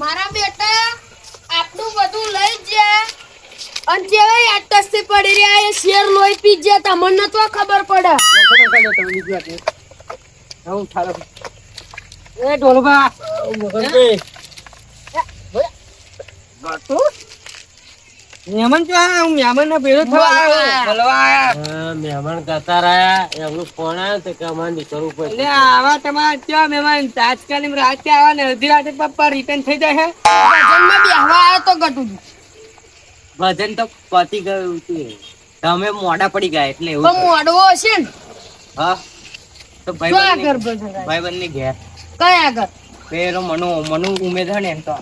મારા બેટા આટલું બધું લઈ જા અને જેવા આટસ્તી પડી રહ્યા એ શેર લોહી પી ગયા તમને તો ખબર પડે. એ ઢોલબા મહેમાન તો મહેમાન ને ભેળો થવા મહેમાન કરતા રહ્યા એમનું ફોન આવ્યો તો કે અમારે નીકળવું પડે. એટલે આવા તમારા ક્યાં મહેમાન તાત્કાલિક રાતે આવા ને અડધી રાતે પપ્પા રિટર્ન થઈ જાય છે. ભજનમાં બેહવા આવ્યો તો ગટું ભજન તો પતી ગયું હતું. તમે મોડા પડી ગયા એટલે એવું પણ મોડવો હશે ને હા તો શું આગળ ભજન ભાઈબંધ ની ઘેર કઈ આગળ પેલો મનુ ઉમેદ ને એમ તો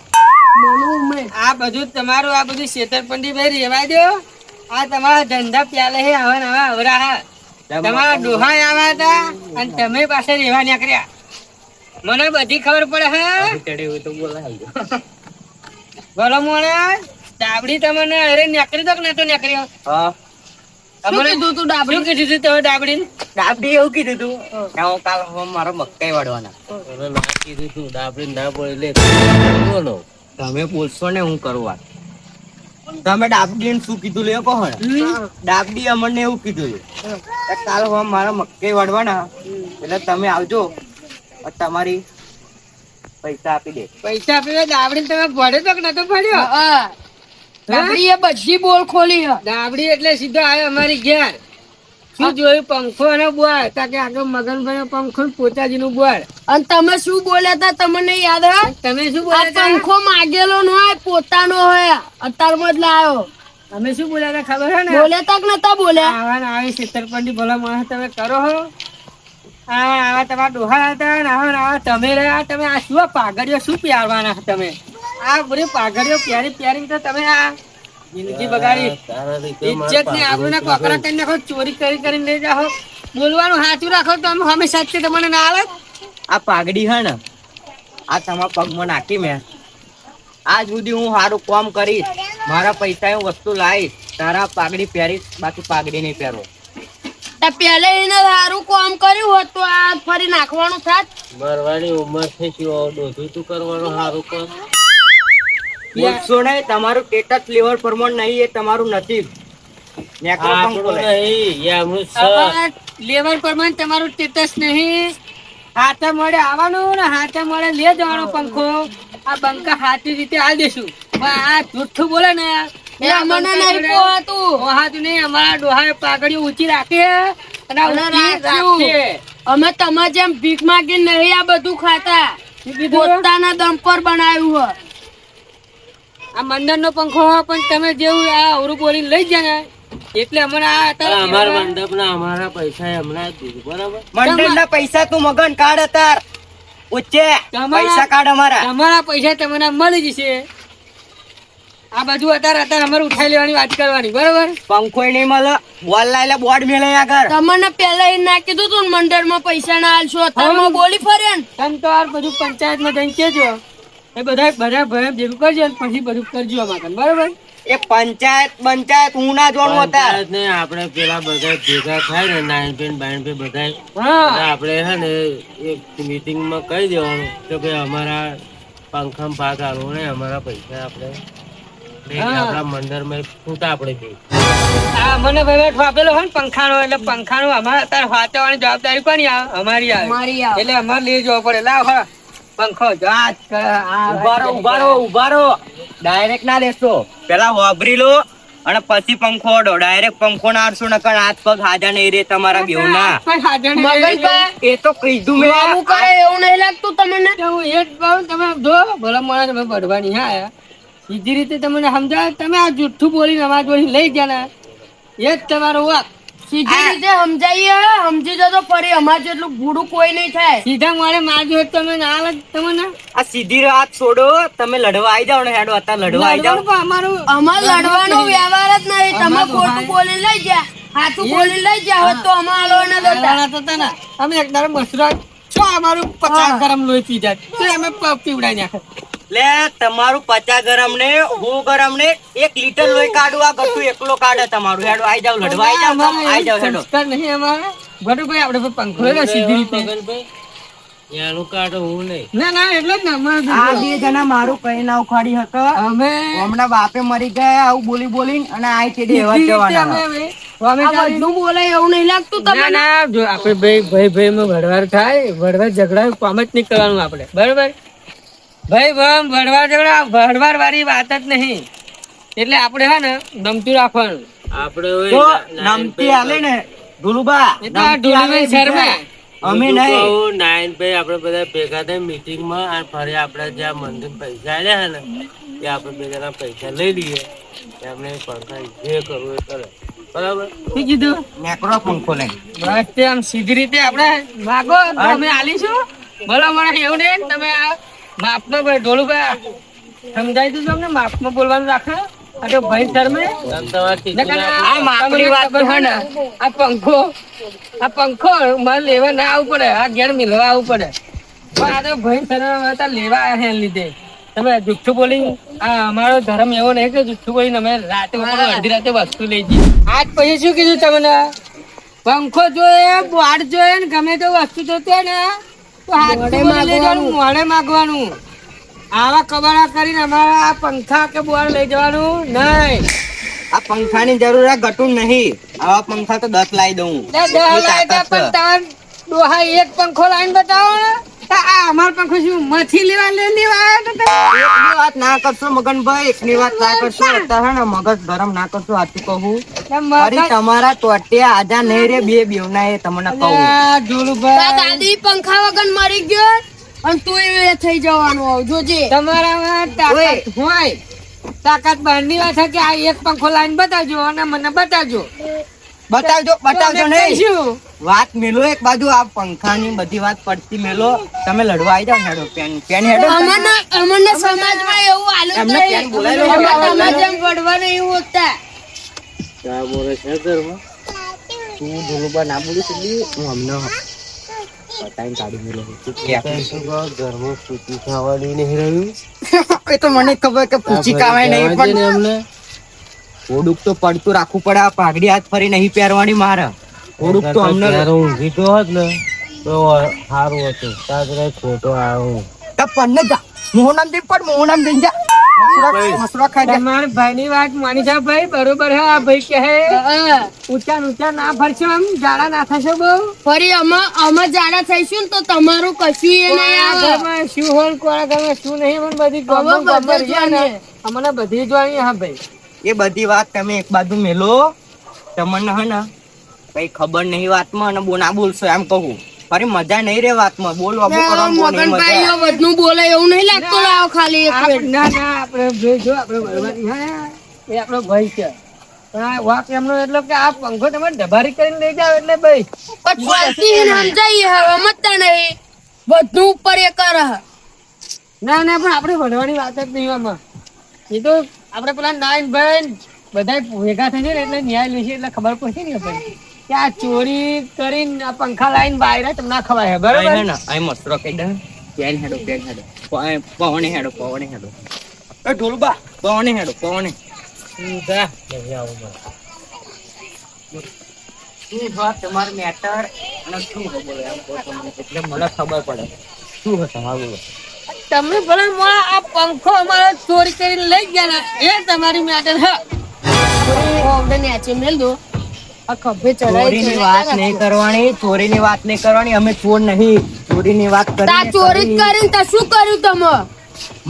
આ બધું તમારું આ બધું છેતરપિંડી ભાઈ રેવા દો. આ તમારા ધંધા પ્યાલે હે હવે નવા અવરા હા. તમારા ડોહા આવ્યા હતા અને તમે પાસે રેવા નીકળ્યા. મને બધી ખબર પડે હે. ચડે હોય તો બોલાય. બોલો મોણે ડાબડી તમને અરે નીકળી દો કે નતો નીકળ્યો. હા શું કીધું તું ડાબડી? શું કીધું તું તમે ડાબડી? ડાબડી એવું કીધું તું કે હું કાલ મારો મકાઈ વાળવાના. ના કીધું તું ડાબડી ના બોલે બોલો તમે બોલશો ને હું કરવા. તમે ડાબડી શું કીધું લે કહો ને. ડાબડી અમને એવું કીધું કે કાલ હું મારા મકાઈ વાળવાના એટલે તમે આવજો તમારી પૈસા આપી દે. પૈસા આપી ડાબડી તમે ભર્યો તો કે નતો ભર્યો? હા ડાબડી એ બધી બોલ ખોલી હે. ડાબડી એટલે સીધો આવ્યો અમારી ઘેર. શું જોયું? પંખો અને બોળ કે આગળ મગનભાઈ પંખો પોતાજી નું બોળ. અને તમે શું બોલ્યા હતા તમને યાદ હે? તમે શું આ બોલ્યા હતા? પંખો માગેલો ન હોય પોતાનો હોય અત્યારમાં જ લાયો. તમે શું બોલ્યા હતા ખબર હે ને? બોલ્યા તા કે નતા બોલ્યા? આવા ને આવી છેતરપિંડી ભલા માણસ તમે કરો હો. આવા તમારા ડોહા હતા ને આવા તમે રહ્યા. તમે આ શું પાઘડીઓ શું પહેરવાના તમે? આ બધી પાઘડીઓ પહેરી પહેરી તો તમે આ જિંદગી બગાડી. ઇજ્જત ને આપણને કોકરા કરી નાખો, ચોરી કરી કરીને લઈ જાઓ. બોલવાનું સાચું રાખો તો અમે હંમેશા જ તમને ના આવે. આ પાઘડી હે ને આ તમારા પગમાં નાખી મેં આજ સુધી હું સારું કામ કરીશ. મારા પૈસા હું વસ્તુ લાવીશ તારા પાઘડી પહેરીશ બાકી પાઘડી નહીં પહેરો. પેલે એને સારું કામ કર્યું હોત તો આ ફરી નાખવાનું થાત. મરવાની ઉંમર થઈ દોધું તું કરવાનું સારું કામ. બોલશો નહીં તમારું ટેટસ લેવલ પ્રમાણ નહીં એ તમારું નસીબ. લેવલ પ્રમાણે તમારું સ્ટેટસ નહીં. હાથે મળે આવવાનું ને હાથે મળે લે જવાનો પંખો. આ બંકા સાચી રીતે આ દેશું. પણ આ જૂઠું બોલે ને એ અમને નહીં પોહાતું. પોહાતું નહીં. અમારા ડોહાએ પાઘડીઓ ઊંચી રાખી અને રાખશે. અમે તમે જેમ ભીખ માંગીને નહીં આ બધું ખાતા. પોતાના દમ પર બનાવ્યું હોય. આ મંડળ નો પંખો હોય પણ તમે જેવું આ અવરું બોલીને લઈ જાય ને એટલે અમારા મંડપ ના અમારા પૈસા હમણાં બરાબર. મંડળ ના પૈસા તું મગન કાઢ અતાર ઉચ્ચે પૈસા કાઢ અમારા. તમારા પૈસા તમને મળી જશે. આ બધું અત્યારે અમારે ઉઠાઈ લેવાની વાત કરવાની બરાબર. પંખો નહીં મળે બોલ લાયેલા બોર્ડ મેલે આગળ. તમને પેલા એ ના કીધું તું મંડળ માં પૈસા ના આલશો અત્યારમાં બોલી ફરે ને. તમે તો આ બધું પંચાયત માં જઈને કેજો. એ બધા ભેગું કરજો પછી બધું કરજો અમારે બરાબર. એ પંચાયત હું ના જોવાનું હતા. આપડે પેલા બધા ભેગા થાય ને 9 બધા આપડે હે ને એક મીટિંગ માં કહી દેવાનું કે ભાઈ અમારા પંખામાં ભાગ આલો ને અમારા પૈસા આપડે આપડા મંડળ માં છૂટા આપડે દે. આ મને ભાઈ આપેલો હોય ને પંખાનો એટલે પંખાનો અમારે અત્યારે વાંચવાની જવાબદારી કોની આવે? અમારી આવે. એટલે અમારે લઈ જવો પડે. લાવ હા પંખો ઉભા રહો ડાયરેક્ટ ના લેશો. પેલા વાપરી લો અને પછી પંખો ઓડો. ડાયરેક્ટ પંખો ના આડશો નકર હાથ પગ હાજા નહીં રે તમારા બેવના. મગનભાઈ એ તો કીધું મેં. આવું કરે એવું નહીં લાગતું તમને? હું એ જ કહું તમે જો ભલા મને તમે ભરવાની હા સીધી રીતે તમને સમજાવે. તમે આ જુઠ્ઠું બોલીને અમારા જોડે લઈ ગયા ને એ જ તમારો વાત. સીધી રીતે સમજાઈએ સમજી જજો ફરી અમાર જેટલું ભૂડું કોઈ નહીં થાય. સીધા મારે મારજો તમે ના આવે તમને. આ સીધી વાત છોડો તમે લડવા આવી જાવ ને હેડો અત્યારે લડવા આવી જાવ. અમાર લડવાનો વ્યવહાર જ નહીં. તમે ખોટું બોલી લઈ ગયા હાથું બોલી લઈ ગયા હોત તો અમારો ન દેતા. અમે એક દાડો મસરા છો અમારું 50 ગરમ લોહી પી જાય તો અમે પીવડાઈ નાખે. લે તમારું 50 ગરમ ને 100 ગરમ ને 1 લીટર લોહી કાઢવા ગતું એકલો કાઢે તમારું. હેડો આવી જાવ લડવા આવી જાવ હેડો. સંસ્કાર નહીં અમારે. ભટુભાઈ આપણે પંખો સીધી રીતે એનું કાઢો હું નહીં. ના ના એટલે જ ને અમારે આ બે જણા મારું કઈ ના ઉખાડી હક અમે હમણાં બાપે મરી ગયા આવું બોલી બોલીને અને આ તે દેવા જ જવાના હતા. આ બધું બોલાય એવું નહીં લાગતું ના તમને ના જો આપણે ભાઈ માં વડવાર થાય વડવાર ઝઘડા કામ જ નહીં કરવાનું આપણે બરોબર ભાઈ વડવાર ઝઘડા વડવાર વાળી વાત જ નહીં એટલે આપણે હે ને ગમતું રાખવાનું આપણે તો હોય નામથી આલે ને ધુલુબા એ તો આ ઢોલભાઈ શર્મા અમે નહીં નાયણભાઈ આપણે બધા ભેગા થઈ મીટિંગમાં અને ફરી આપણે જ્યાં મંદિર પૈસા આવ્યા છે ને એ આપણે બે જણા પૈસા લઈ લઈએ એમને પંખા જે કરવું એ કરે બરાબર. શું કીધું નેકરો પંખો લઈ બસ તે આમ સીધી રીતે આપણે માગો તો અમે આલીશું બોલો મને એવું નહીં તમે આ માપમાં ભાઈ ઢોલુભાઈ સમજાય તું તમને માપમાં બોલવાનું રાખો આ તો ભાઈ શર્મે આ માપની વાત તો હે ને આ પંખો મારે લેવા ના આવવું પડે આ ઘેર મિલવા આવવું પડે પણ આ તો ભાઈ શર્મા લેવા આવ્યા છે એને લીધે તમે જુઠ્ઠું બોલી આ અમારો ધર્મ એવો નહીં કે જુઠ્ઠું બોલીને અમે રાતે ઉપર અડધી રાતે વસ્તુ લઈ જઈએ આજ પછી શું કીધું તમને પંખો જોઈએ બોર્ડ જોઈએ ને ગમે તે વસ્તુ જોતો ને તો હાથથી બોલી લઈ જવાનું મોઢે માગવાનું આવા કબાડા કરીને અમારા આ પંખા કે બોર્ડ લઈ જવાનું નહીં આ પંખાની જરૂર ગટું નહીં આવા પંખા તો 10 લાવી દઉં પણ તાર ડોહા એક પંખો લાઈન બતાવો ને તો આ અમારો પંખો શું મથી લેવા એકની વાત ના કરશો મગનભાઈ એકની વાત ના કરશો અત્યારે હે ને મગજ ગરમ ના કરશો આથી કહું ફરી તમારા ટોટિયા આજા નહીં રે બે બેવના એ તમને કહું તાર દાદી પંખા વગર મરી ગયો અને તું એ થઈ જવાનું આવ જોજે તમારામાં તાકાત હોય તાકાત બહારની વાત છે કે આ એક પંખો લાઈન બતાવજો અને મને બતાવજો બતાવજો નહીં શું વાત મેલો એક બાજુ આ પંખાની બધી વાત પડતી મેલો તમે લડવા આવી જાવ હેડો પેન હેડો અમને સમાજમાં એવું આલું એમને કેમ બોલાય લો? સમાજ એમ વડવાનું એવું હોતા ચા બોલે છે ઘરમાં તું ધોલુબા ના બોલું છું હું હમણાં બતાવીને કાઢી મેલો શું કહો ઘરમાં પૂછી ખાવાની નહીં રહ્યું એ તો મને ખબર કે પૂછી કાવાય નહીં જવા દે ને પણ એમને. થોડુંક તો પડતું રાખવું પડે આ પાઘડી હાથ ફરી નહીં પહેરવાની મારે થોડુંક તો અમને ત્યારે ઊંઘી તો હોત ને તો સારું હતું તારે ખોટો આવ્યો પન્ને જા મોહન નામ દે પણ મોહન નામ દઈ જા મસરા ખાઈ જા તમારા ભાઈની વાત માની જા ભાઈ બરોબર હે આ ભાઈ કહે ઊંચા ઊંચા ના ફરશો આમ જાડા ના થશો બહુ ફરી અમે જાડા થઈશું ને તો તમારું કશું એ નહીં આ આવે ઘરમાં શું હોય કોના ઘરમાં શું નહીં મને બધી હવે ખબર બધું છે ને જાણીએ. અમને બધી જોવાની હા ભાઈ એ બધી વાત તમે એક બાજુ મેલો તમને હે ને કઈ ખબર નહીં વાતમાં અને ના બોલશો એમ કહું ફરી મજા નહીં રે વાતમાં બોલવા મગનભાઈઓ બધું બોલે એવું નહીં લાગતું લાવો ખાલી એક મિનિટ. ના ના આપણે ભાઈ જો આપણે બળવાની હા એ આપણો ભાઈ છે પણ આ વાક એમનો એટલો કે આ પંખો તમે ડબારી કરીને લઈ જાવ એટલે ભાઈ પણ ચાલતી એને સમજાઈએ હવે સમજતા નહીં બધું ઉપર એ કરે ના ના પણ આપણે ભણવાની વાત જ નહીં આમાં એ તો આપણે પેલા નાઈન ભાઈ બધા ભેગા થઈને ને એટલે ન્યાય લેશે એટલે ખબર પડશે ને ભાઈ કે આ ચોરી કરીને આ પંખા લાઈન બહાર તમને ના ખવાય બરાબર ને અહીં મસરો કહી દે પેન હેડો પવને હેડો એ ઢોલબા પવને હેડો પવને શું વાત તમારું મેટર અને શું બોલો એમ કહો તમને એટલે મને ખબર પડે શું હોય તમારું બોલો તમે ભલે મોળા આ પંખો અમારો ચોરી કરીને લઈ ગયા ને એ તમારી મેટર હા અમને નેચે મેલ દો આ ખભે ચડાઈ ચોરીની વાત નહીં કરવાની ચોરીની વાત નહીં કરવાની અમે ચોર નહીં ચોરીની વાત તા ચોરી જ કરીને તા શું કર્યું તમે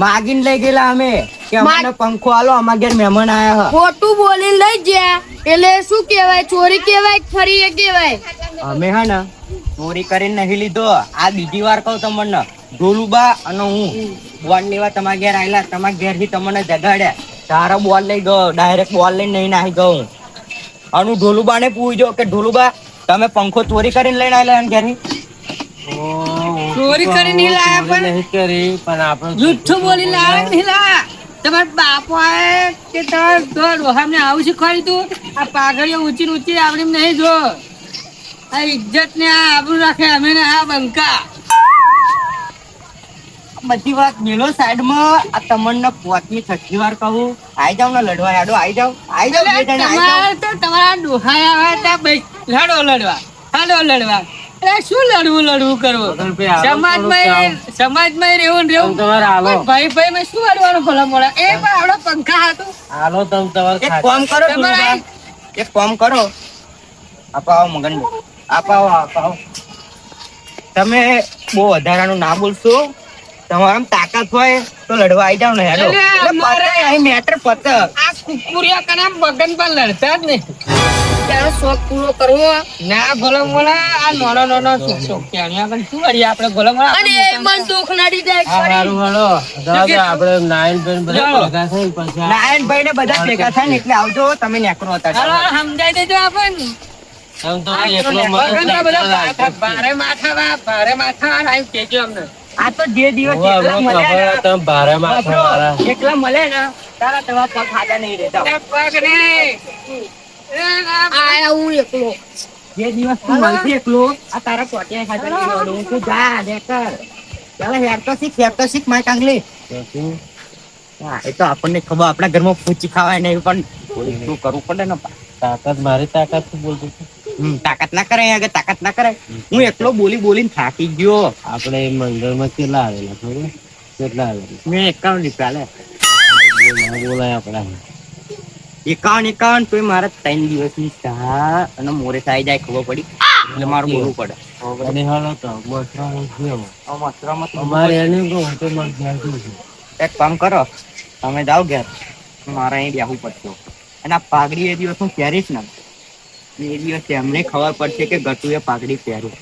માગીને લઈ ગયેલા અમે કે અમને પંખો આલો અમારા ઘેર મહેમાન આયા ખોટું બોલીને લઈ ગયા એટલે શું કહેવાય ચોરી કહેવાય કે ફરી એ કહેવાય અમે હે ને ચોરી કરીને નહીં લીધો આ બીજી વાર કહું તમને ઢોલુબા અને હું બોલ લેવા તમારા ઘેર આવેલા તમારા ઘેર થી તમને જગાડ્યા તારો બોલ લઈ ગયો ડાયરેક્ટ બોલ લઈને નહીં નાહી ગયો અને હું ઢોલુબાને પૂછજો કે ઢોલુબા તમે પંખો ચોરી કરીને લઈને આવેલા એમ ઘેર ચોરી કરીને નહીં લાયા પણ નહીં કરી પણ આપણે જુઠ્ઠું બોલી લાયા નહીં લાયા તમારા બાપાએ કે તમારા ડોહામને આવું શીખવાડ્યું તું આ પાઘડીઓ ઊંચી ઊંચી આપણી નહીં જો આ ઇજ્જત ને આ આબરૂ રાખે અમે ને આ બંકા બધી વાત મેલો સાઈડમાં આ તમને 5મી 6મી વાર કહું આઈ જાવ ને લડવા હેડો આઈ જાવ બે જણા આઈ જાવ તમારા તો તમારા ડોહાયા હોય ત્યાં લડો લડવા હાલો લડવા એ શું લડવું કરવું મગનભાઈ, હાલો સમાજમાં સમાજમાં રહેવું ને રહેવું તમે તમારે હાલો. પણ ભાઈ માં શું અડવાનું ભલા મોડા એ પણ આવડો પંખા હતું હાલો તમે તમારે એક ખાતા. કામ કરો તમારે તુરુબા, એક કામ કરો આપાવો મગનભાઈ, આપાવો તમે બહુ વધારાનું ના બોલશો. તમારામાં તાકાત હોય તો લડવા આવી જાવ ને હેડો. એટલે એટલે મારે- પતે અહીં મેટર પતે. આ કુકુરિયા કના બગન પર લડતા જ નહીં તારો શોખ પૂરો કરવો ના ભલા મોડા આ નાનો સુખ ત્યાં આગળ શું કરીએ આપણે ભલા મોડા અને એ મન દુઃખ નડી જાય હા, ફરી. હારું, હાલો. દાદા, આપણે નાઈન બધા ચાલો. ભેગા થઈને પછી આ- નારાયણભાઈ ને બધા ભેગા થાય ને એટલે આવજો, તમે નેકરો હતા. હાલો સમજાઈ દેજો આપણને આમ તો એકલો મગજ બગનના બધા લાગતો જ ભારે માથા આમ કેજો અમને આ તો જે દિવસ હોવે, એકલા હમણાં મળે ખબર ને, તમે ભારે માથે મારા. એકલા મળે ને તારા તમારા પગ ખાતા નહીં રહેતા. એ પગ નહીં. એ ના આયા હું એકલો જે દિવસ તું મળશે એકલો આ તારા પોટિયા ખાતા નહીં રહેવાનું. તું જા દે કર. ચાલો હેર તો શીખ માય કાંગલી. તો તું હા, એ તો આપણને ખબર, આપણા ઘરમાં પૂછી ખાવાય નહીં પણ શું કરવું પડે ને. તાકાત, મારી તાકાત શું બોલતો હતો? તાકાત ના કરે આગળ, તાકાત ના કરે. હું એકલો બોલીને થાકી ગયો. આપણે એ મંદિરમાં કેટલા આવેલા ખબર? કેટલા આવેલા? મેં 51 રૂપિયા લે. બોલાય આપડા 51 તોય મારા 3 દિવસની ચા અને મોરે થઈ જાય ખબર પડી એટલે મારું બોલવું પડે. અને હાલો તો મસરાનું જેવો. મસરામાં તો અમારે એને કહું તો મારે ધ્યાન છે. એક કામ કરો, તમે જાઓ ઘેર, મારે અહીં બેહવું પડશે. અને આ પાઘડી એ દિવસ હું પહેરીશ ને એ દિવસે એમને ખબર પડશે કે ગટુએ પાઘડી પહેરી.